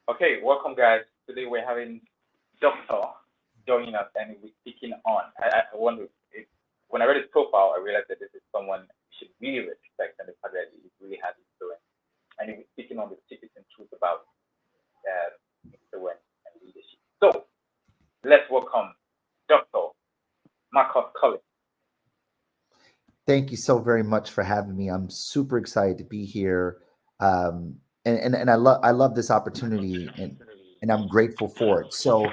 Okay, welcome guys. Today we're having Doctor joining us and we're speaking on. I wonder if when I read his profile, I realized that this is someone you should really respect and the fact that he really has influence. And he'll be speaking on the secrets and truth about influence and leadership. So let's welcome Doctor Marcus Collins. Thank you so very much for having me. I'm super excited to be here. And I love this opportunity and I'm grateful for it. So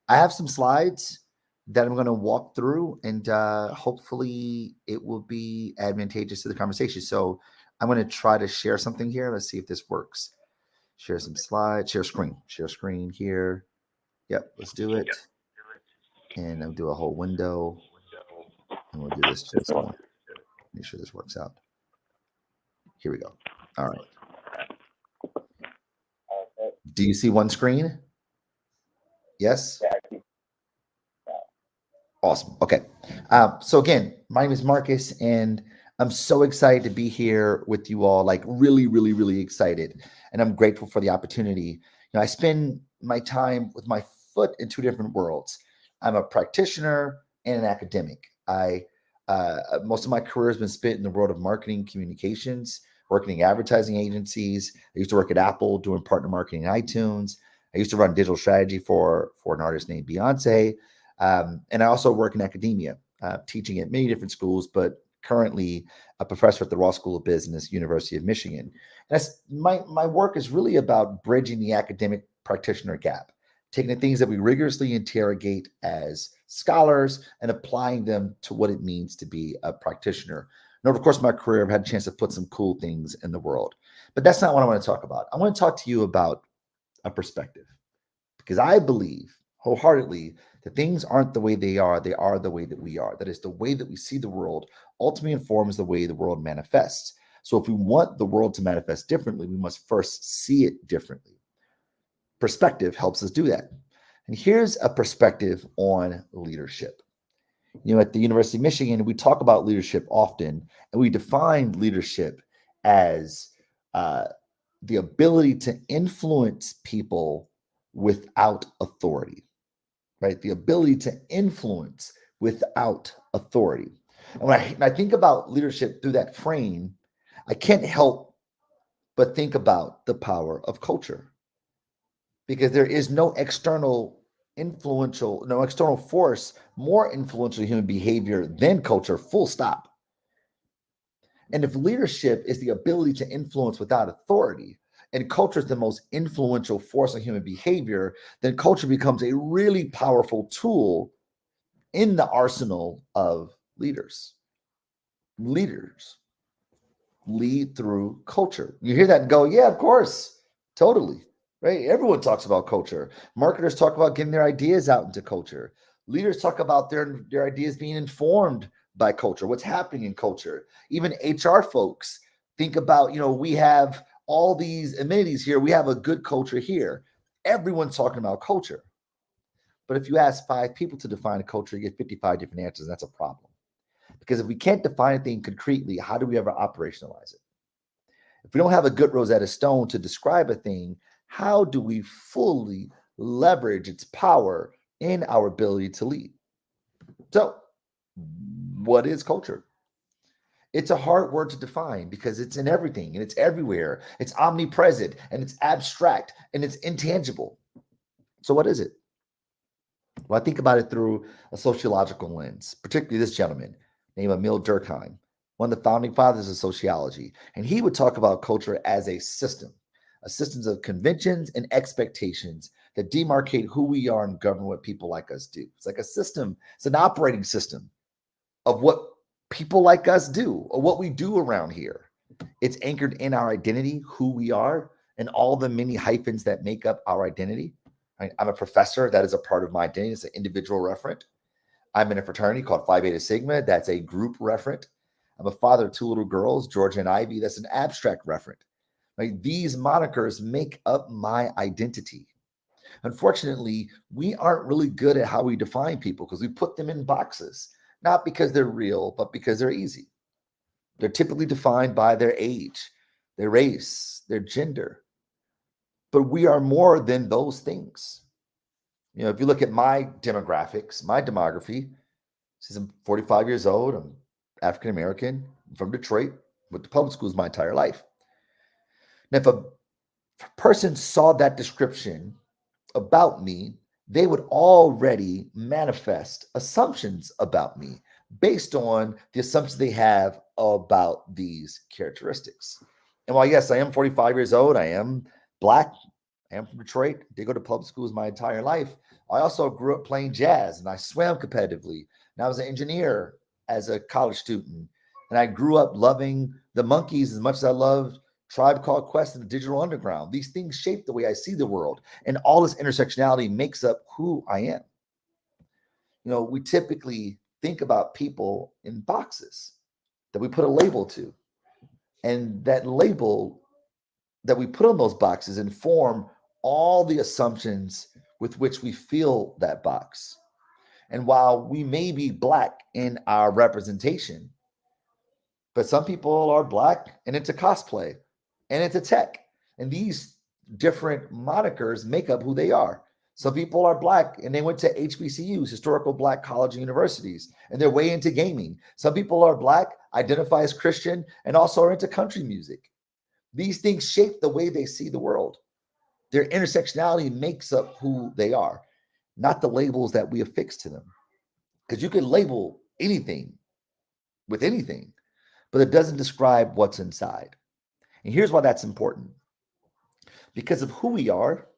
I have some slides that I'm going to walk through and hopefully it will be advantageous to the conversation. So I'm going to try to share something here. Let's see if this works. Share some slides, share screen here. Yep, let's do it. And I'll do a whole window and we'll do this just one. Make sure this works out. Here we go. All right. Do you see one screen? Yes? Awesome. Okay. So again, my name is Marcus, and I'm so excited to be here with you all, like really, really, really excited. And I'm grateful for the opportunity. I spend my time with my foot in two different worlds. I'm a practitioner and an academic. Most of my career has been spent in the world of marketing communications, working in advertising agencies. I used to work at Apple doing partner marketing in iTunes. I used to run digital strategy for an artist named Beyoncé. And I also work in academia, teaching at many different schools, but currently a professor at the Raw School of Business, University of Michigan. And that's my work is really about bridging the academic practitioner gap, taking the things that we rigorously interrogate as scholars and applying them to what it means to be a practitioner. And over the course of my career, I've had a chance to put some cool things in the world. But that's not what I want to talk about. I want to talk to you about a perspective because I believe wholeheartedly that things aren't the way they are the way that we are. That is, the way that we see the world ultimately informs the way the world manifests. So if we want the world to manifest differently, we must first see it differently. Perspective helps us do that. And here's a perspective on leadership. At the University of Michigan, we talk about leadership often, and we define leadership as the ability to influence people without authority, right? The ability to influence without authority. And when I think about leadership through that frame, I can't help but think about the power of culture because there is no external force more influential in human behavior than culture, full stop. And if leadership is the ability to influence without authority, and culture is the most influential force on human behavior, then culture becomes a really powerful tool in the arsenal of leaders. Leaders lead through culture. You hear that and go, yeah, of course, totally, right? Everyone talks about culture. Marketers talk about getting their ideas out into culture. Leaders talk about their ideas being informed by culture, what's happening in culture. Even HR folks think about, we have all these amenities here. We have a good culture here. Everyone's talking about culture. But if you ask 5 people to define a culture, you get 55 different answers. And that's a problem. Because if we can't define a thing concretely, how do we ever operationalize it? If we don't have a good Rosetta Stone to describe a thing, how do we fully leverage its power in our ability to lead? So, what is culture? It's a hard word to define because it's in everything and it's everywhere. It's omnipresent and it's abstract and it's intangible. So, what is it? Well, I think about it through a sociological lens, particularly this gentleman named Emil Durkheim, one of the founding fathers of sociology. And he would talk about culture as a systems of conventions and expectations that demarcate who we are and govern what people like us do. It's like a system, it's an operating system of what people like us do or what we do around here. It's anchored in our identity, who we are, and all the many hyphens that make up our identity. I'm a professor. That is a part of my identity. It's an individual referent. I'm in a fraternity called Phi Beta Sigma. That's a group referent. I'm a father of 2 little girls, Georgia and Ivy. That's an abstract referent. Right? These monikers make up my identity. Unfortunately, we aren't really good at how we define people because we put them in boxes, not because they're real, but because they're easy. They're typically defined by their age, their race, their gender. But we are more than those things. If you look at my demographics, my demography, since I'm 45 years old, I'm African American, from Detroit, went to public schools my entire life. Now, if a person saw that description about me, they would already manifest assumptions about me based on the assumptions they have about these characteristics. And while, yes, I am 45 years old, I am Black, I am from Detroit, did go to public schools my entire life. I also grew up playing jazz and I swam competitively. And I was an engineer as a college student. And I grew up loving the Monkees as much as I loved Tribe Called Quest and the Digital Underground. These things shape the way I see the world. And all this intersectionality makes up who I am. We typically think about people in boxes that we put a label to. And that label that we put on those boxes inform all the assumptions with which we fill that box. And while we may be Black in our representation, but some people are Black and into cosplay and into tech. And these different monikers make up who they are. Some people are Black and they went to HBCUs, historical Black college and universities, and they're way into gaming. Some people are Black, identify as Christian, and also are into country music. These things shape the way they see the world. Their intersectionality makes up who they are, not the labels that we affix to them. Because you can label anything with anything, but it doesn't describe what's inside. And here's why that's important. Because of who we are,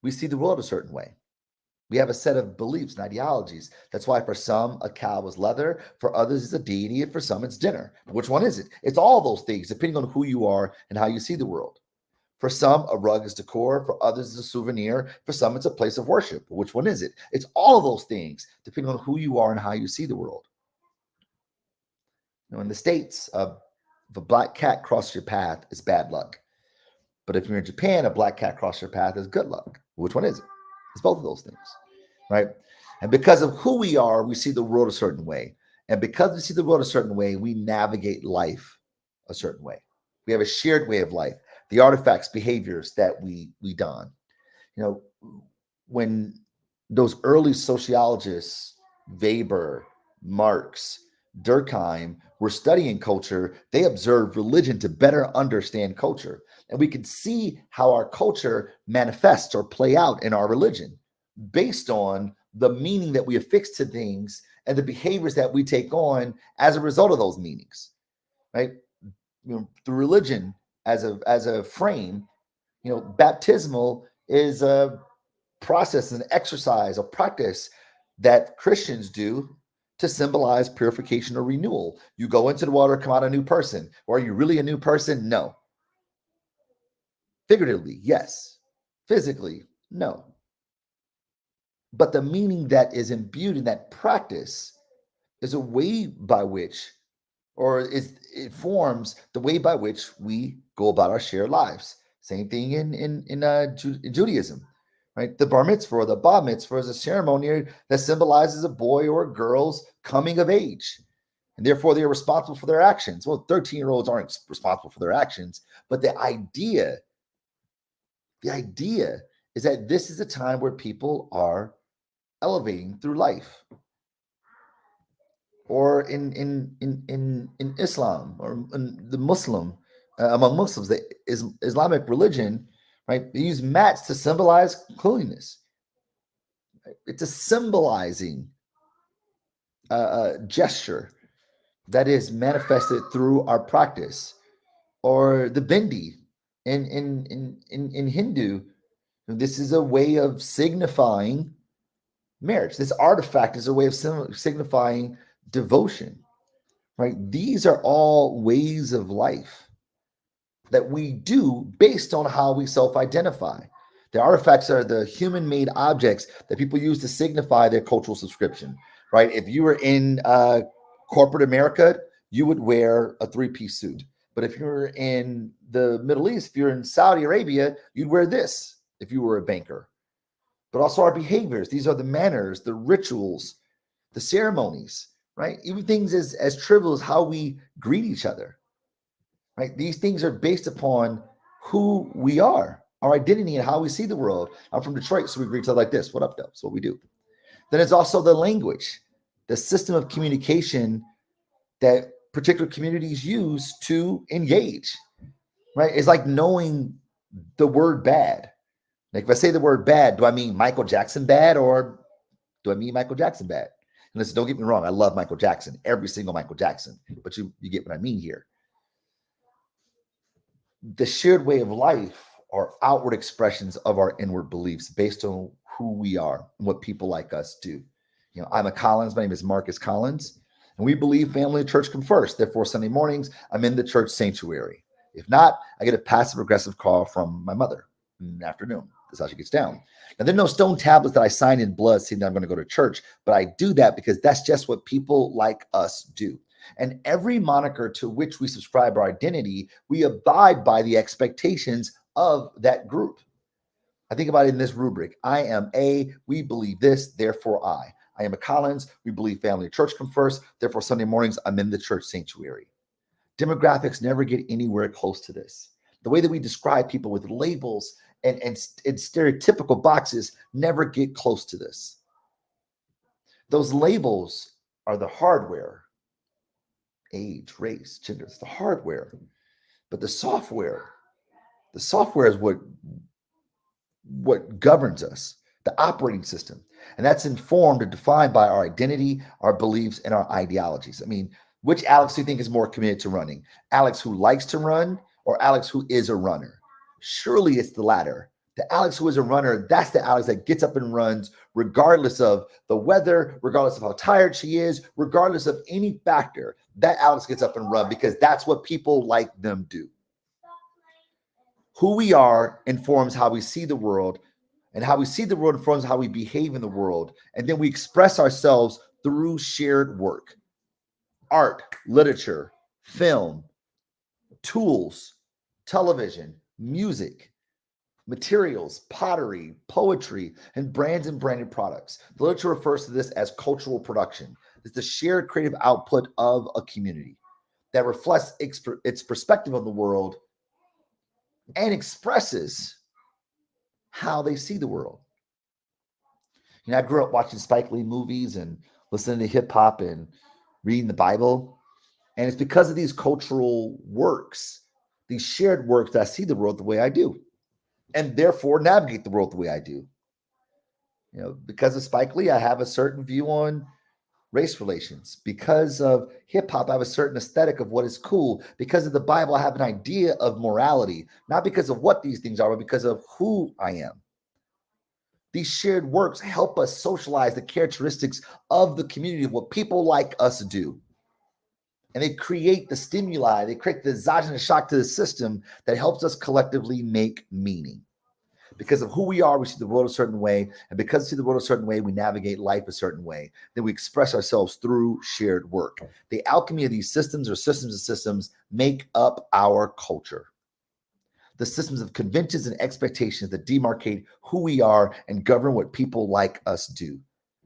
we see the world a certain way. We have a set of beliefs and ideologies. That's why for some, a cow is leather, for others, it's a deity, and for some, it's dinner. But which one is it? It's all those things, depending on who you are and how you see the world. For some, a rug is decor. For others, it's a souvenir. For some, it's a place of worship. But which one is it? It's all of those things, depending on who you are and how you see the world. In the States, if a black cat crosses your path, it's bad luck. But if you're in Japan, a black cat crosses your path is good luck. Which one is it? It's both of those things, right? And because of who we are, we see the world a certain way. And because we see the world a certain way, we navigate life a certain way. We have a shared way of life, the artifacts, behaviors that we don. When those early sociologists, Weber, Marx, Durkheim, were studying culture, they observed religion to better understand culture. And we can see how our culture manifests or play out in our religion based on the meaning that we affix to things and the behaviors that we take on as a result of those meanings, right? Through religion as a frame, baptismal is a process, an exercise, a practice that Christians do to symbolize purification or renewal. You go into the water, come out a new person. Or are you really a new person? No. Figuratively, yes. Physically, no. But the meaning that is imbued in that practice is a way by which, it forms the way by which we go about our shared lives. Same thing in Judaism, right? The bar mitzvah or the bat mitzvah is a ceremony that symbolizes a boy or a girl's coming of age. And therefore, they are responsible for their actions. Well, 13-year-olds aren't responsible for their actions, but the idea is that this is a time where people are elevating through life. Or in Islam or in the Muslim, among Muslims, the Islamic religion, right? They use mats to symbolize cleanliness. It's a symbolizing gesture that is manifested through our practice. Or the bindi in Hindu, this is a way of signifying marriage. This artifact is a way of signifying devotion, right? These are all ways of life that we do based on how we self-identify. The artifacts are the human-made objects that people use to signify their cultural subscription, right? If you were in corporate America, you would wear a three-piece suit. But if you're in the Middle East, if you're in Saudi Arabia, you'd wear this if you were a banker. But also our behaviors. These are the manners, the rituals, the ceremonies, right? Even things as trivial as how we greet each other, right? These things are based upon who we are. our identity and how we see the world. I'm from Detroit, so we greet each other like this. What up, though? That's what we do. Then it's also the language, the system of communication that particular communities use to engage, right? It's like knowing the word bad. Like if I say the word bad, do I mean Michael Jackson bad or do I mean Michael Jackson bad? And listen, don't get me wrong. I love Michael Jackson, every single Michael Jackson, but you get what I mean here. The shared way of life are outward expressions of our inward beliefs based on who we are and what people like us do. I'm a Collins. My name is Marcus Collins, and we believe family and church come first. Therefore, Sunday mornings, I'm in the church sanctuary. If not, I get a passive-aggressive call from my mother in the afternoon. That's how she gets down. Now, there are no stone tablets that I sign in blood saying that I'm going to go to church, but I do that because that's just what people like us do. And every moniker to which we subscribe our identity, we abide by the expectations of that group. I think about it in this rubric. I am A, we believe this, therefore I. I am a Collins, we believe family and church come first, therefore Sunday mornings, I'm in the church sanctuary. Demographics never get anywhere close to this. The way that we describe people with labels and stereotypical boxes never get close to this. Those labels are the hardware. Age, race, gender, it's the hardware. But the software is what governs us, the operating system. And that's informed and defined by our identity, our beliefs, and our ideologies. I mean, which Alex do you think is more committed to running? Alex who likes to run or Alex who is a runner? Surely it's the latter. The Alex who is a runner, that's the Alex that gets up and runs regardless of the weather, regardless of how tired she is, regardless of any factor. That Alex gets up and runs because that's what people like them do. Who we are informs how we see the world, and how we see the world informs how we behave in the world. And then we express ourselves through shared work. Art, literature, film, tools, television, music, materials, pottery, poetry, and brands and branded products. The literature refers to this as cultural production. It's the shared creative output of a community that reflects its perspective on the world and expresses how they see the world. I grew up watching Spike Lee movies and listening to hip hop and reading the Bible. And it's because of these cultural works, these shared works, that I see the world the way I do, and therefore navigate the world the way I do. Because of Spike Lee, I have a certain view on race relations. Because of hip hop, I have a certain aesthetic of what is cool. Because of the Bible, I have an idea of morality, not because of what these things are, but because of who I am. These shared works help us socialize the characteristics of the community, of what people like us do. And they create the stimuli, they create the exogenous shock to the system that helps us collectively make meaning. Because of who we are, we see the world a certain way. And because we see the world a certain way, we navigate life a certain way. Then we express ourselves through shared work. The alchemy of these systems or systems of systems make up our culture. The systems of conventions and expectations that demarcate who we are and govern what people like us do.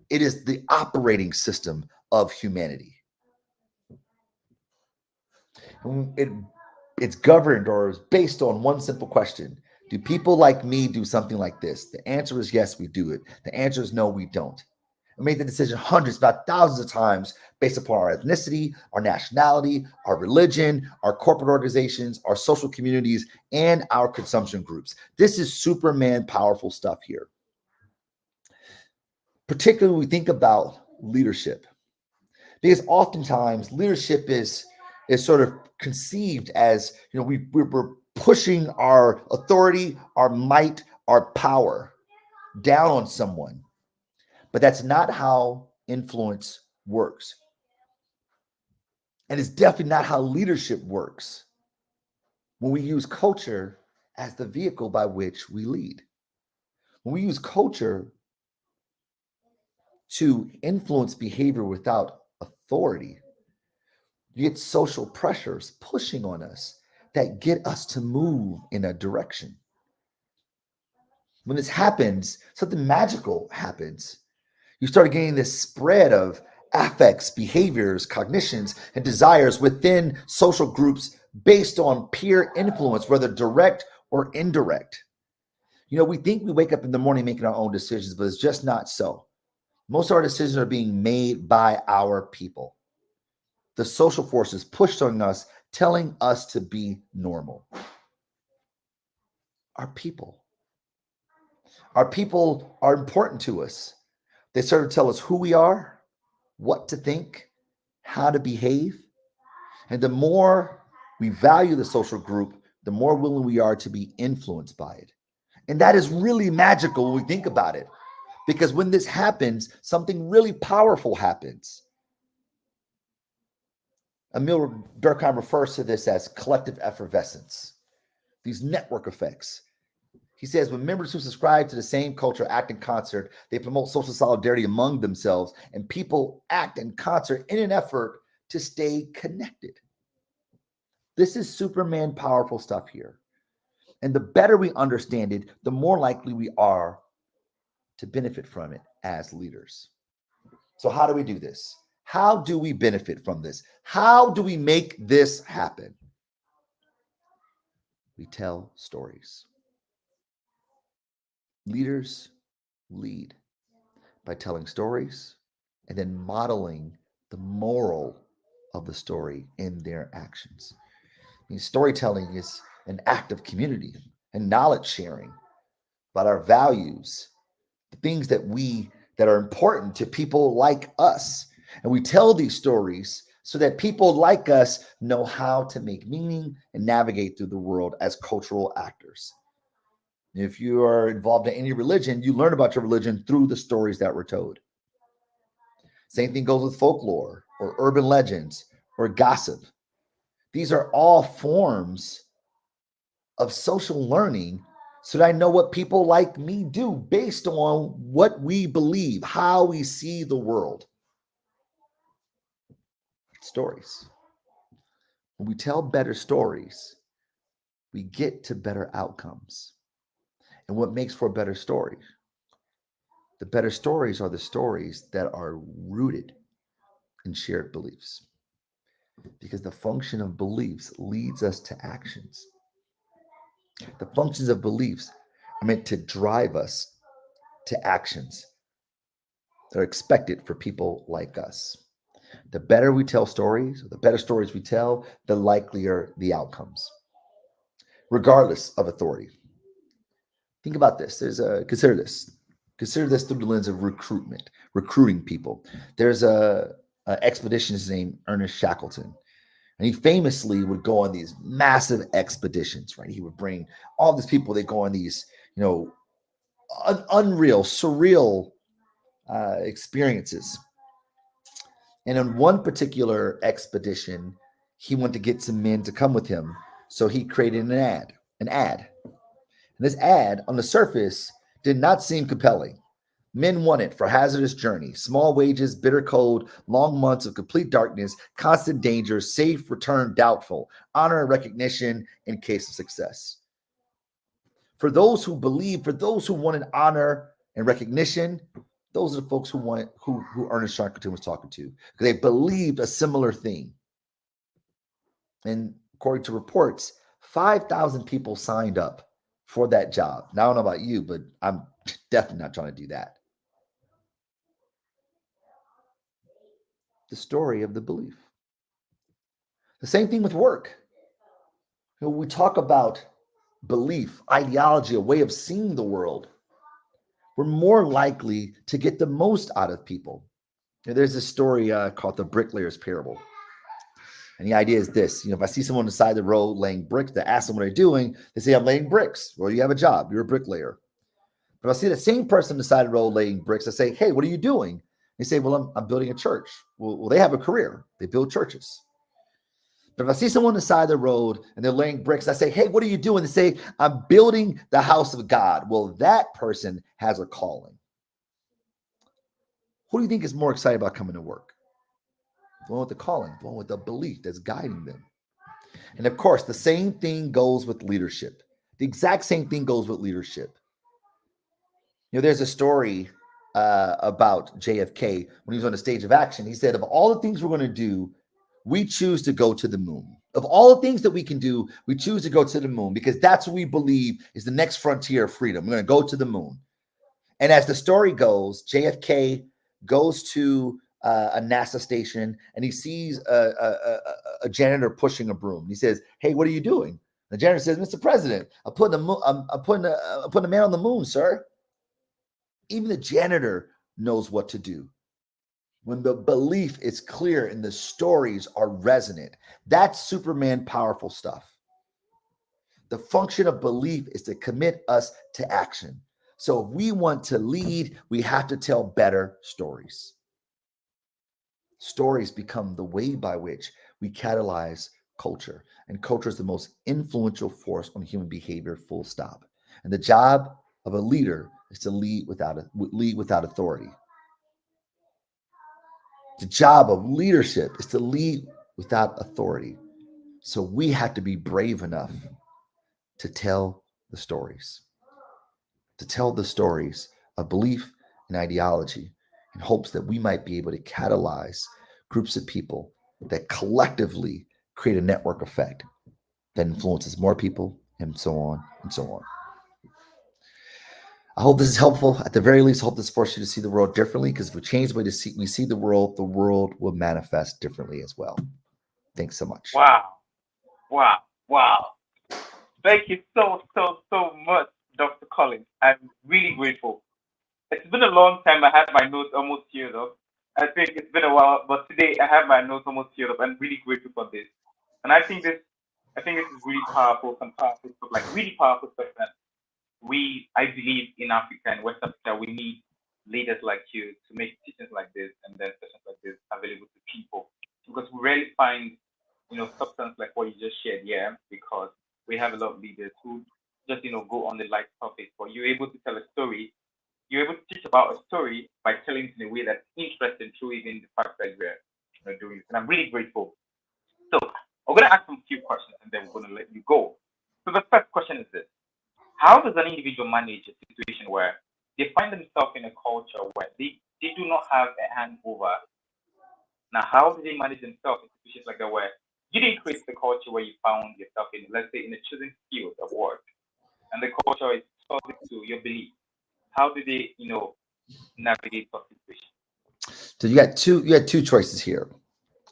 It is the operating system of humanity. It's governed or is based on one simple question. Do people like me do something like this? The answer is yes, we do it. The answer is no, we don't. We made the decision hundreds, about thousands of times based upon our ethnicity, our nationality, our religion, our corporate organizations, our social communities, and our consumption groups. This is Superman powerful stuff here. Particularly when we think about leadership. Because oftentimes leadership is sort of conceived as, we're pushing our authority, our might, our power down on someone. But that's not how influence works. And it's definitely not how leadership works when we use culture as the vehicle by which we lead. When we use culture to influence behavior without authority, you get social pressures pushing on us that get us to move in a direction. When this happens, something magical happens. You start getting this spread of affects, behaviors, cognitions, and desires within social groups based on peer influence, whether direct or indirect. We think we wake up in the morning making our own decisions, but it's just not so. Most of our decisions are being made by our people. The social forces pushed on us, telling us to be normal. Our people. Our people are important to us. They sort of tell us who we are, what to think, how to behave. And the more we value the social group, the more willing we are to be influenced by it. And that is really magical when we think about it. Because when this happens, something really powerful happens. Emil Durkheim refers to this as collective effervescence, these network effects. He says when members who subscribe to the same culture act in concert, they promote social solidarity among themselves, and people act in concert in an effort to stay connected. This is Superman powerful stuff here. And the better we understand it, the more likely we are to benefit from it as leaders. So how do we do this? How do we benefit from this? How do we make this happen? We tell stories. Leaders lead by telling stories and then modeling the moral of the story in their actions. I mean, storytelling is an act of community and knowledge sharing about our values, the things that are important to people like us. And we tell these stories so that people like us know how to make meaning and navigate through the world as cultural actors. If you are involved in any religion, you learn about your religion through the stories that were told. Same thing goes with folklore or urban legends or gossip. These are all forms of social learning so that I know what people like me do based on what we believe, how we see the world. Stories. When we tell better stories, we get to better outcomes. And what makes for a better story? The better stories are the stories that are rooted in shared beliefs. Because the function of beliefs leads us to actions. The functions of beliefs are meant to drive us to actions that are expected for people like us. The better we tell stories, the better stories we tell, the likelier the outcomes, regardless of authority. Think about this. Consider this. Consider this through the lens of recruiting people. There's a expeditionist named Ernest Shackleton, and he famously would go on these massive expeditions. Right, he would bring all these people. They go on these, unreal, surreal experiences. And on one particular expedition, he wanted to get some men to come with him. So he created an ad. And this ad on the surface did not seem compelling. Men wanted for hazardous journey, small wages, bitter cold, long months of complete darkness, constant danger, safe return doubtful, honor and recognition in case of success. For those who believe, for those who wanted honor and recognition, those are the folks who Ernest Shackleton was talking to, because they believed a similar thing. And according to reports, 5,000 people signed up for that job. Now, I don't know about you, but I'm definitely not trying to do that. The story of the belief. The same thing with work. We talk about belief, ideology, a way of seeing the world. We're more likely to get the most out of people. There's this story called the Bricklayer's Parable. And the idea is this, if I see someone on the side of the road laying bricks, they ask them what they're doing. They say, I'm laying bricks. Well, you have a job. You're a bricklayer. But if I see the same person on the side of the road laying bricks, I say, hey, what are you doing? They say, well, I'm building a church. Well, they have a career. They build churches. But if I see someone on the side of the road and they're laying bricks, I say, hey, what are you doing? They say, I'm building the house of God. Well, that person has a calling. Who do you think is more excited about coming to work? The one with the calling, the one with the belief that's guiding them. And of course, the same thing goes with leadership. The exact same thing goes with leadership. There's a story about JFK when he was on the stage of action. He said, of all the things we're going to do, we choose to go to the moon. Of all the things that we can do, we choose to go to the moon because that's what we believe is the next frontier of freedom. We're going to go to the moon. And as the story goes, JFK goes to a NASA station and he sees a janitor pushing a broom. He says, "Hey, what are you doing?" The janitor says, "Mr. President, I'm putting a man on the moon, sir." Even the janitor knows what to do. When the belief is clear and the stories are resonant, that's Superman powerful stuff. The function of belief is to commit us to action. So if we want to lead, we have to tell better stories. Stories become the way by which we catalyze culture, and culture is the most influential force on human behavior, full stop. And the job of a leader is to lead without authority. The job of leadership is to lead without authority. So we have to be brave enough to tell the stories, of belief and ideology in hopes that we might be able to catalyze groups of people that collectively create a network effect that influences more people and so on and so on. I hope this is helpful. At the very least, I hope this forces you to see the world differently, because if we change the way we see the world will manifest differently as well. Thanks so much. Wow. Thank you so much, Dr. Collins. I'm really grateful. It's been a long time. I had my notes almost teared up. I think it's been a while, but today I have my notes almost teared up. I'm really grateful for this. And I think this is really powerful, some powerful stuff, like really powerful stuff that I believe in Africa and West Africa, we need leaders like you to make teachings like this and then sessions like this available to people. Because we rarely find, substance like what you just shared here, because we have a lot of leaders who just, go on the light topic, but you're able to tell a story. You're able to teach about a story by telling it in a way that's interesting through even the fact that we're doing it. And I'm really grateful. So I'm going to ask some few questions and then we're going to let you go. So the first question is this. How does an individual manage a situation where they find themselves in a culture where they do not have a handover? Now, how do they manage themselves in situations like that where you didn't create the culture where you found yourself in, let's say, in a chosen field of work, and the culture is subject to your belief? How do they, navigate such situations? So you had two choices here.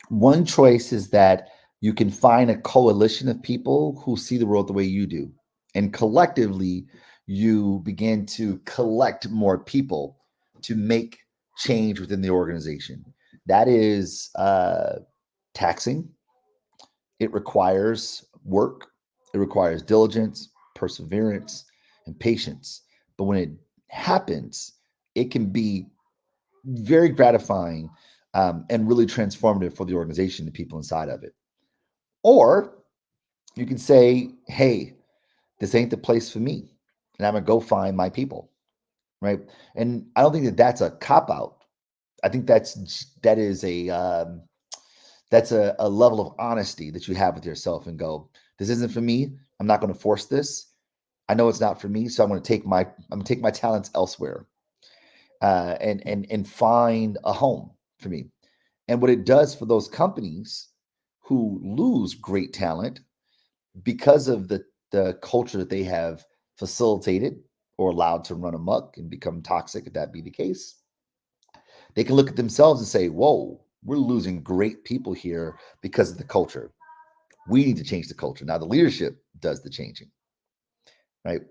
One choice is that you can find a coalition of people who see the world the way you do, and collectively you begin to collect more people to make change within the organization. That is taxing. It requires work. It requires diligence, perseverance, and patience. But when it happens, it can be very gratifying and really transformative for the organization, the people inside of it. Or you can say, "Hey, this ain't the place for me, and I'm gonna go find my people." Right? And I don't think that that's a cop out. I think that is a level of honesty that you have with yourself and go, "This isn't for me. I'm not going to force this. I know it's not for me, so I'm going to take my talents elsewhere, and find a home for me." And what it does for those companies who lose great talent because of the culture that they have facilitated or allowed to run amok and become toxic, if that be the case, they can look at themselves and say, "Whoa, we're losing great people here because of the culture. We need to change the culture." Now the leadership does the changing, right?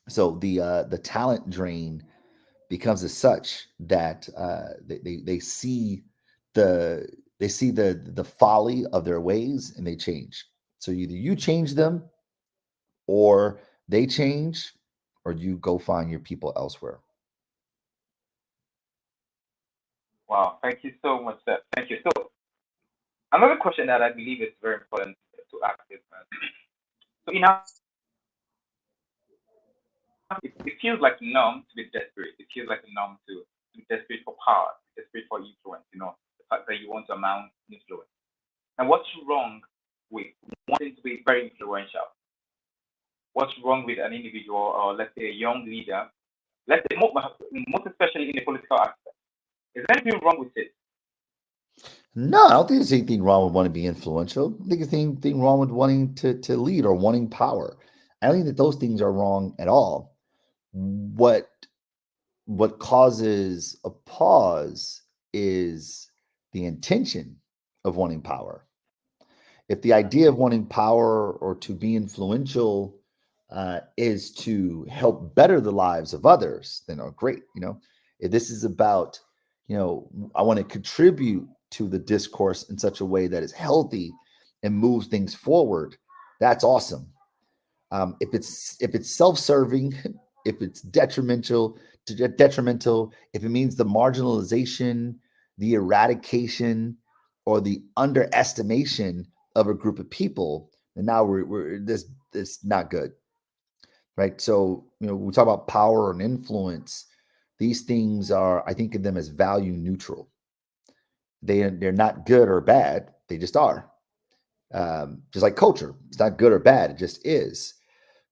So the talent drain becomes as such that they see the folly of their ways and they change. So either you change them, or they change, or you go find your people elsewhere. Wow, thank you so much, sir. Thank you. So another question that I believe is very important to ask is, so it feels like a norm to be desperate. It feels like a norm to be desperate for power, desperate for influence, the fact that you want to amount influence. And what's wrong with wanting to be very influential? What's wrong with an individual, or let's say a young leader, let's say most especially in the political aspect? Is there anything wrong with it? No, I don't think there's anything wrong with wanting to be influential. I think there's anything wrong with wanting to lead or wanting power. I don't think that those things are wrong at all. What what causes a pause is the intention of wanting power. If the idea of wanting power or to be influential is to help better the lives of others, then oh, great. If this is about, I want to contribute to the discourse in such a way that is healthy and moves things forward, that's awesome. If it's self-serving, if it's detrimental, if it means the marginalization, the eradication, or the underestimation of a group of people, and now we're this not good, right? So we talk about power and influence. These things are, I think of them as value neutral. They're not good or bad. They just are. Just like culture, it's not good or bad. It just is.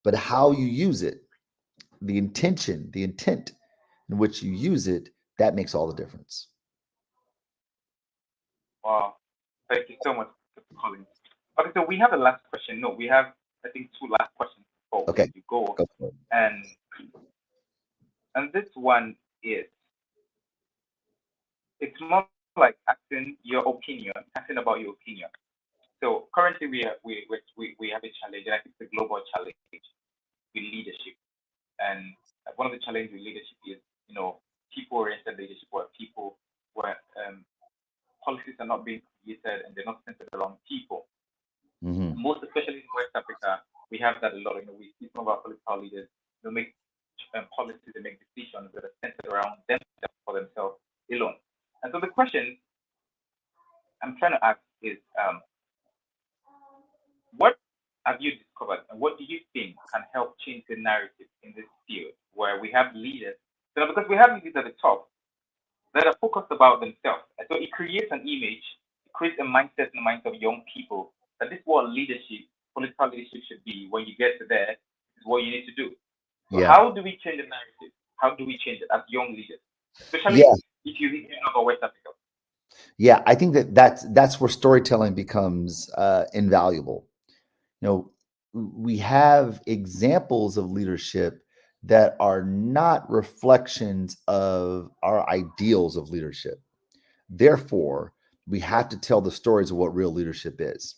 But how you use it, the intent in which you use it, that makes all the difference. Wow. Thank you so much, Mr. Collins. Okay, so we have a last question. No, we have, I think, two last questions before Okay, we go. go for it. And this one is, it's more like asking your opinion, asking about your opinion. So currently we have a challenge, and I think it's a global challenge with leadership. And one of the challenges with leadership is, people-oriented leadership, where people, where policies are not being created and they're not centered around people. Mm-hmm. Most especially in West Africa, we have that a lot. We see some of our political leaders, they make policies and make decisions that are centered around themselves for themselves alone. And so the question I'm trying to ask is, what have you discovered, and what do you think can help change the narrative in this field where we have leaders? So because we have leaders at the top that are focused about themselves, and so it creates an image, it creates a mindset in the minds of young people that this is what leadership, political leadership should be. When you get to there, this is what you need to do. So Yeah, how do we change the narrative? How do we change it as young leaders, yeah, especially if you live in West Africa? yeah. I think that's where storytelling becomes invaluable. You know, we have examples of leadership that are not reflections of our ideals of leadership. Therefore, we have to tell the stories of what real leadership is.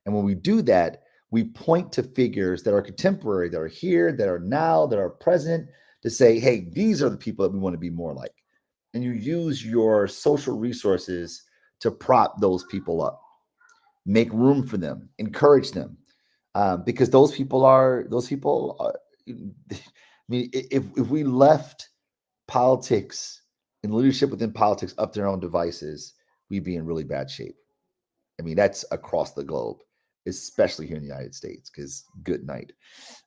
And when we do that, we point to figures that are contemporary, that are here, that are now, that are present, to say, hey, these are the people that we want to be more like. And you use your social resources to prop those people up, make room for them, encourage them, because those people are. I mean, if we left politics and leadership within politics up to their own devices, we'd be in really bad shape. I mean, that's across the globe, especially here in the United States, because good night.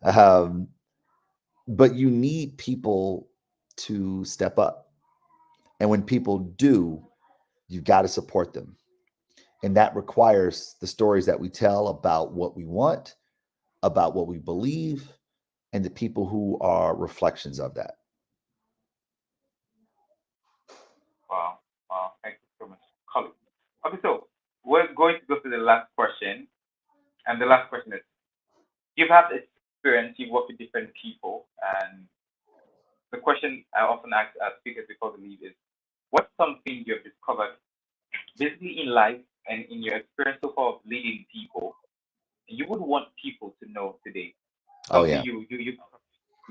Um, but you need people to step up. And when people do, you got to support them. And that requires the stories that we tell about what we want, about what we believe, and the people who are reflections of that. Wow, wow, thank you so much, Colin. Okay, so we're going to go to the last question, and the last question is: you've had experience, you've worked with different people, and the question I often ask speakers before they leave is, what's something you've discovered basically in life and in your experience so far of leading people, and you would want people to know today? Oh Something yeah, you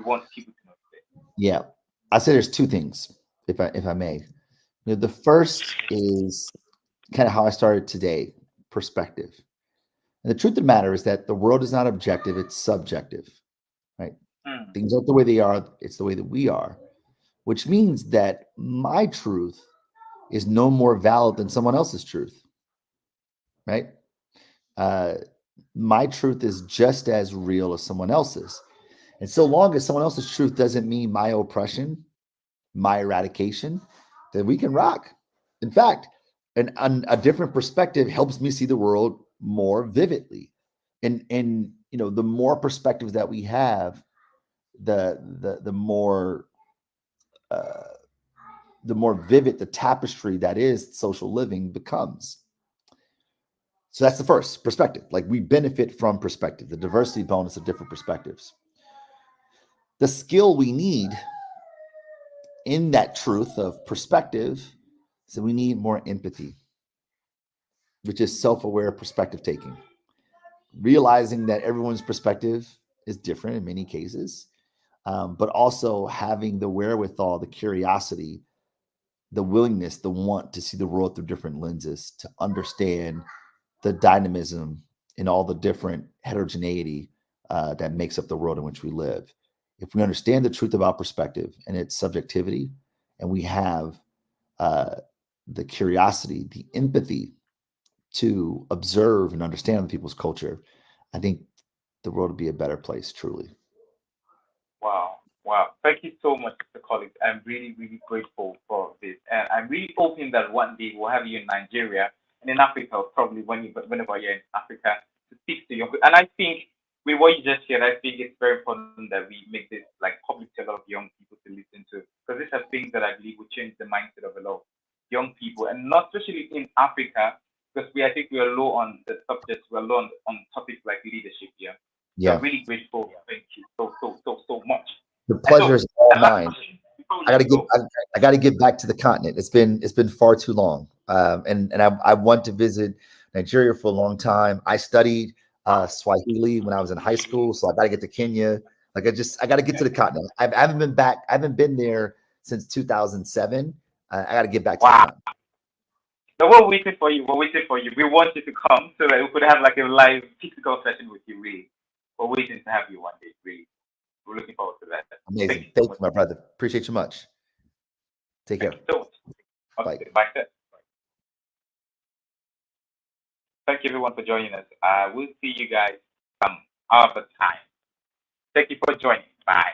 want people to know today. yeah. I say there's two things, if I may. The first is kind of how I started today, perspective. And the truth of the matter is that the world is not objective; it's subjective, right? Hmm. Things aren't the way they are; it's the way that we are. Which means that my truth is no more valid than someone else's truth, right? Uh, my truth is just as real as someone else's. And so long as someone else's truth doesn't mean my oppression, my eradication, then we can rock. In fact, a different perspective helps me see the world more vividly. And the more perspectives that we have, the more uh, the more vivid the tapestry that is social living becomes. So that's the first perspective. Like we benefit from perspective, the diversity bonus of different perspectives. The skill we need in that truth of perspective, so we need more empathy, which is self-aware perspective taking, realizing that everyone's perspective is different in many cases, but also having the wherewithal, the curiosity, the willingness, the want to see the world through different lenses, to understand the dynamism and all the different heterogeneity that makes up the world in which we live. If we understand the truth about perspective and its subjectivity, and we have the curiosity, the empathy to observe and understand other people's culture, I think the world would be a better place, truly. Wow. Wow. Thank you so much, Mr. Collins. I'm really, really grateful for this. And I'm really hoping that one day we'll have you in Nigeria and in Africa, probably whenever you're in Africa, to speak to you. And I think with what you just shared, I think it's very important that we make this like public to a lot of young people to listen to. Because these are things that I believe will change the mindset of a lot of young people, and not especially in Africa, because I think we are low on the subjects, we're low on topics like leadership here. So I'm Yeah. really grateful. Thank you so much. The And pleasure so, is all and last mine. question before we I got to let you get go. I got to get back to the continent. It's been far too long, and I want to visit Nigeria for a long time. I studied Swahili when I was in high school, so I got to get to Kenya. Like I got to get to the continent. I haven't been back. I haven't been there since 2007. I got to get back to the Wow. continent. So we're waiting for you. We're waiting for you. We want you to come so that we could have like a live physical session with you, really. We're waiting to have you one day, really. We're looking forward to that. Thank Amazing. you so Thank you, much. my brother. Appreciate you much. Take Thank care. you so much. Bye. Okay, bye, sir. Thank you everyone for joining us. We'll see you guys some other time. Thank you for joining. Bye.